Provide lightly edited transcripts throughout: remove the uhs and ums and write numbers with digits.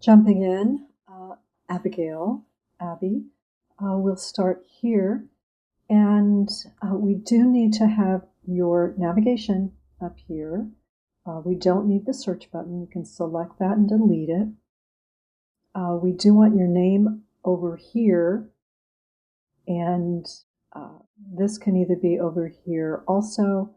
Jumping in, Abby, we'll start here. And we do need to have your navigation up here. We don't need the search button. You can select that and delete it. We do want your name over here, and this can either be over here also,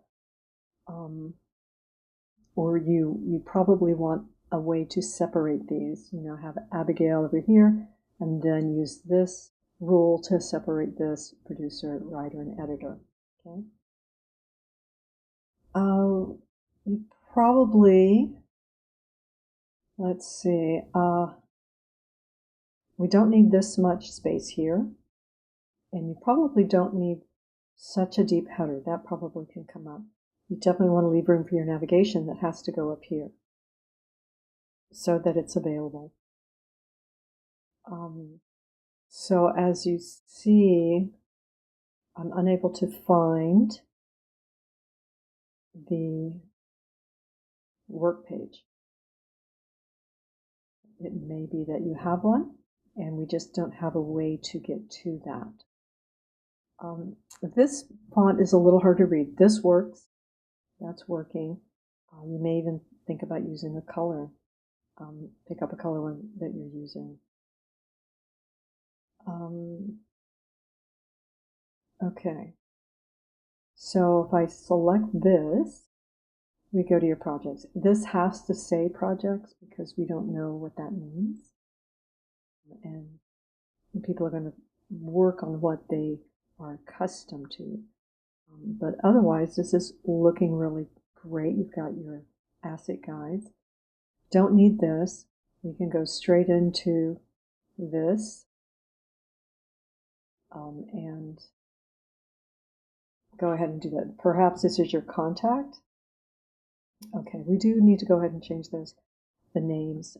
or you probably want a way to separate these. Have Abigail over here, and then use this rule to separate this: producer, writer, and editor. Okay. You probably, let's see, we don't need this much space here, and you probably don't need such a deep header. That probably can come up. You definitely want to leave room for your navigation that has to go up here so that it's available. So as you see, I'm unable to find the work page. It may be that you have one, and we just don't have a way to get to that. This font is a little hard to read. This works. That's working. You may even think about using a color. Pick up a color one that you're using. Okay. So if I select this, we go to your projects. This has to say projects because we don't know what that means. And people are going to work on what they are accustomed to. But otherwise, this is looking really great. You've got your asset guides. Don't need this. We can go straight into this and go ahead and do that. Perhaps this is your contact. Okay, we do need to go ahead and change the names.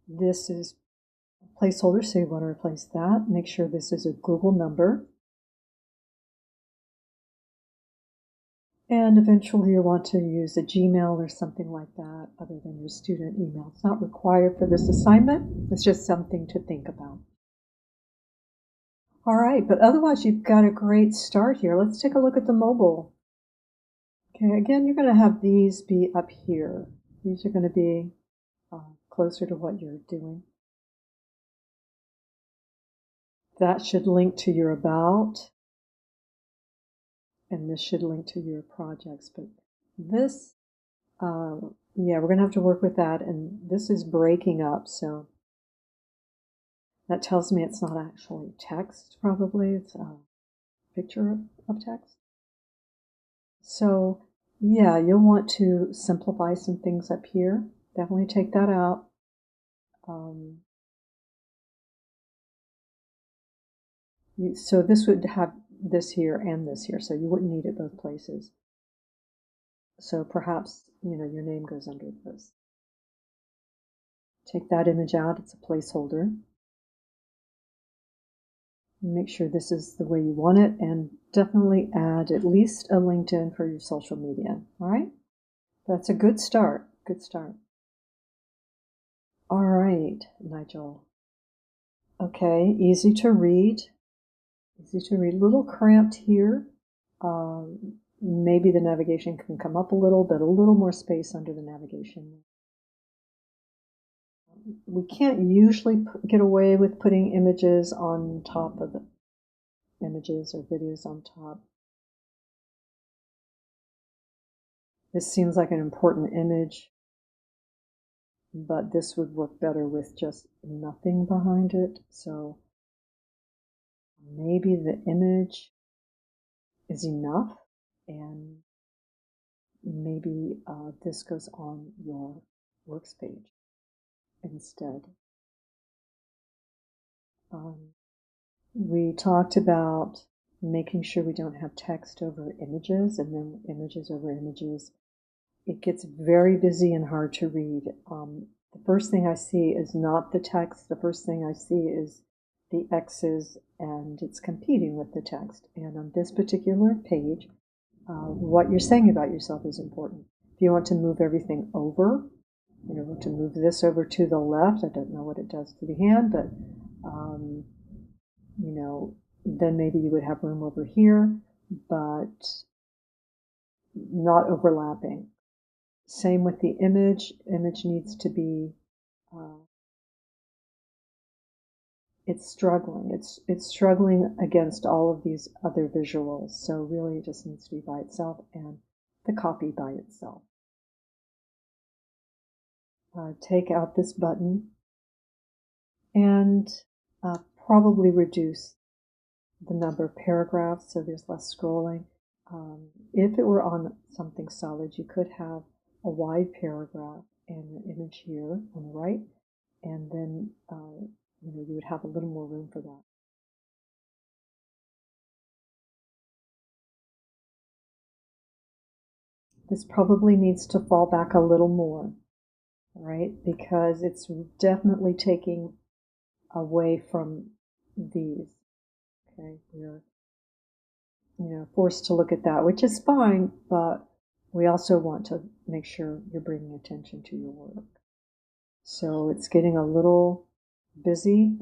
This is a placeholder, so you want to replace that. Make sure this is a Google number. And eventually you'll want to use a Gmail or something like that other than your student email. It's not required for this assignment. It's just something to think about. All right, but otherwise you've got a great start here. Let's take a look at the mobile. Okay, again, you're going to have these be up here. These are going to be closer to what you're doing. That should link to your about, and this should link to your projects. But this, we're going to have to work with that, and this is breaking up, so that tells me it's not actually text, probably. It's a picture of text. So, you'll want to simplify some things up here. Definitely take that out. So this would have this here and this here, so you wouldn't need it both places. So perhaps, your name goes under this. Take that image out, it's a placeholder. Make sure this is the way you want it, and definitely add at least a LinkedIn for your social media. All right? That's a good start. Good start. All right, Nigel. Okay, easy to read. Easy to read. A little cramped here. Maybe the navigation can come up a little, but a little more space under the navigation. We can't usually get away with putting images on top of the images or videos on top. This seems like an important image, but this would work better with just nothing behind it. So maybe the image is enough, and maybe this goes on your works page instead. We talked about making sure we don't have text over images and then images over images. It gets very busy and hard to read. The first thing I see is not the text. The first thing I see is the X's, and it's competing with the text. And on this particular page, what you're saying about yourself is important. If you want to move everything over, to move this over to the left. I don't know what it does to the hand, but, um, then maybe you would have room over here, but not overlapping. Same with the image. Image needs to be, it's struggling. It's struggling against all of these other visuals. So really it just needs to be by itself and the copy by itself. Take out this button and probably reduce the number of paragraphs so there's less scrolling. If it were on something solid, you could have a wide paragraph and an image here on the right, and then you would have a little more room for that. This probably needs to fall back a little more, right? Because it's definitely taking away from these. Okay, we're forced to look at that, which is fine, but we also want to make sure you're bringing attention to your work. So it's getting a little busy,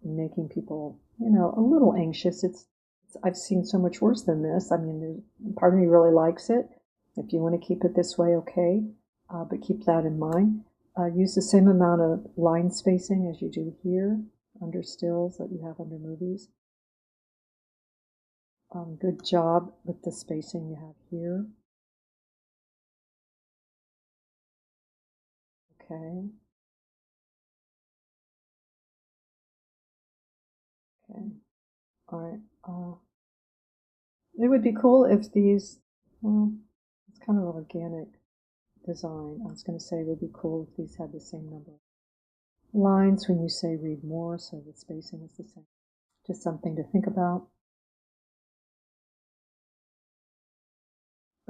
making people, a little anxious. I've seen so much worse than this. I mean, part of me really likes it. If you want to keep it this way, okay, but keep that in mind. Use the same amount of line spacing as you do here under stills that you have under movies. Good job with the spacing you have here. Okay. Okay. All right. It would be cool if these, well, it's kind of an organic design. I was going to say it would be cool if these had the same number of lines when you say read more, so the spacing is the same. Just something to think about.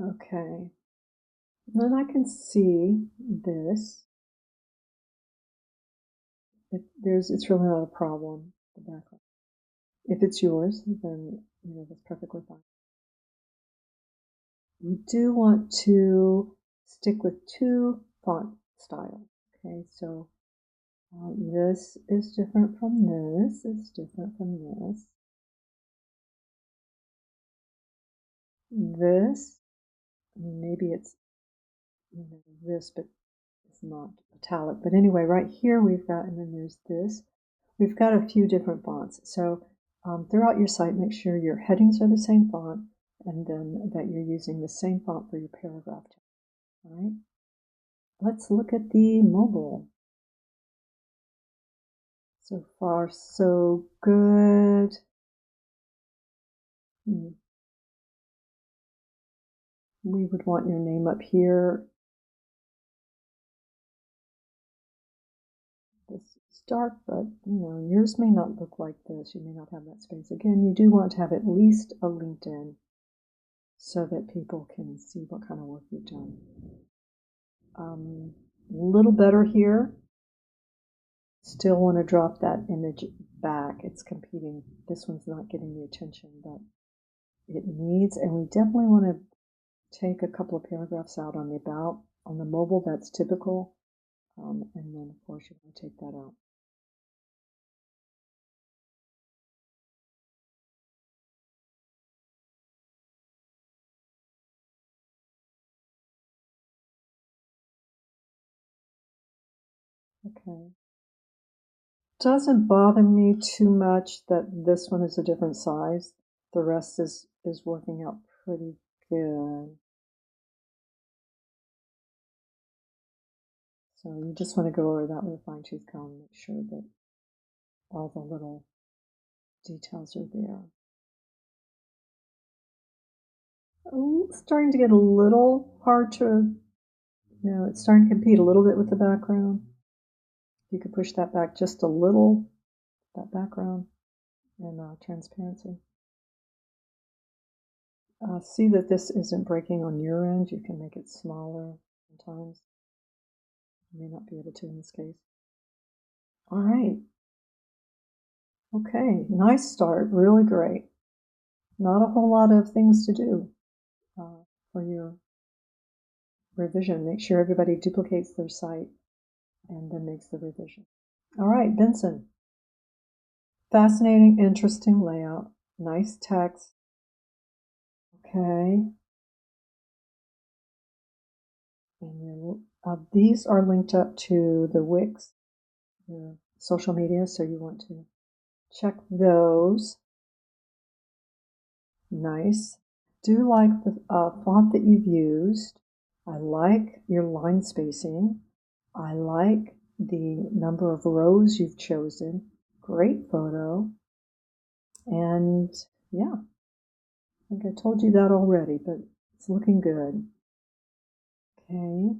Okay. Then I can see this. It's really not a problem, the background. If it's yours, then that's perfectly fine. We do want to stick with two font styles. Okay, so this is different from this. It's different from this. This, maybe it's this, but it's not italic. But anyway, right here we've got, and then there's this. We've got a few different fonts. So throughout your site, make sure your headings are the same font, and then that you're using the same font for your paragraph text. All right. Let's look at the mobile. So far, so good. We would want your name up here. This is dark, but yours may not look like this. You may not have that space. Again, you do want to have at least a LinkedIn so that people can see what kind of work you've done. A little better here. Still want to drop that image back. It's competing. This one's not getting the attention that it needs, and we definitely want to take a couple of paragraphs out on the about. On the mobile, that's typical, and then of course you want to take that out. Okay. Doesn't bother me too much that this one is a different size. The rest is working out pretty good. So you just want to go over that with a fine-tooth comb, make sure that all the little details are there. Oh, it's starting to get a little hard to, it's starting to compete a little bit with the background. You could push that back just a little, that background, and transparency. See that this isn't breaking on your end. You can make it smaller sometimes. You may not be able to in this case. All right. Okay, nice start. Really great. Not a whole lot of things to do for your revision. Make sure everybody duplicates their site and then makes the revision. All right, Benson. Fascinating, interesting layout. Nice text. Okay. And these are linked up to the Wix, the social media, so you want to check those. Nice. Do like the font that you've used. I like your line spacing. I like the number of rows you've chosen. Great photo. And yeah, I think I told you that already, but it's looking good. Okay.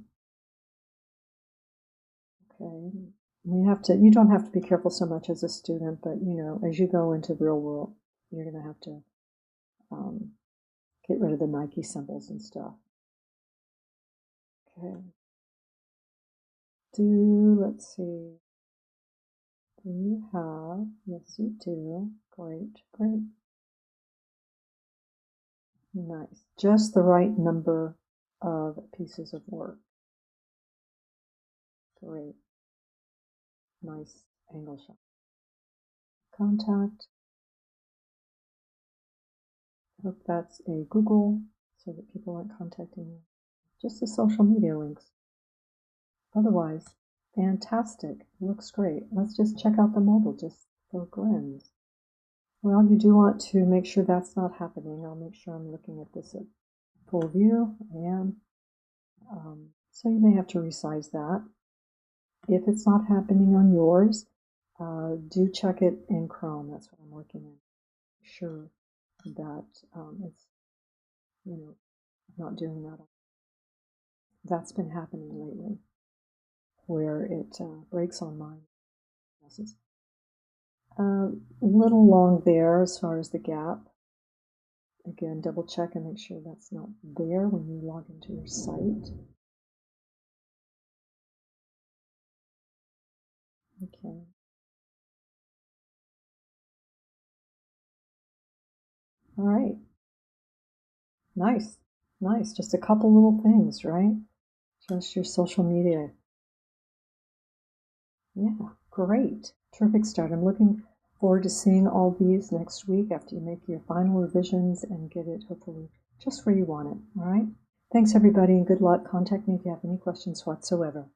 Okay. You don't have to be careful so much as a student, but as you go into the real world, you're going to have to get rid of the Nike symbols and stuff. Okay. Let's see. Do you have? Yes, you do. Great, great. Nice. Just the right number of pieces of work. Great. Nice angle shot. Contact. Hope that's a Google so that people aren't contacting you. Just the social media links. Otherwise, fantastic. Looks great. Let's just check out the mobile just for grins. Well, you do want to make sure that's not happening. I'll make sure I'm looking at this at full view. I am. So you may have to resize that. If it's not happening on yours, do check it in Chrome. That's what I'm working on. Sure that it's, not doing that. That's been happening lately, where it breaks on mine. A little long there as far as the gap. Again, double check and make sure that's not there when you log into your site. Okay. All right. Nice. Nice. Just a couple little things, right? Just your social media. Yeah, great. Terrific start. I'm looking forward to seeing all these next week after you make your final revisions and get it hopefully just where you want it. All right. Thanks, everybody, and good luck. Contact me if you have any questions whatsoever.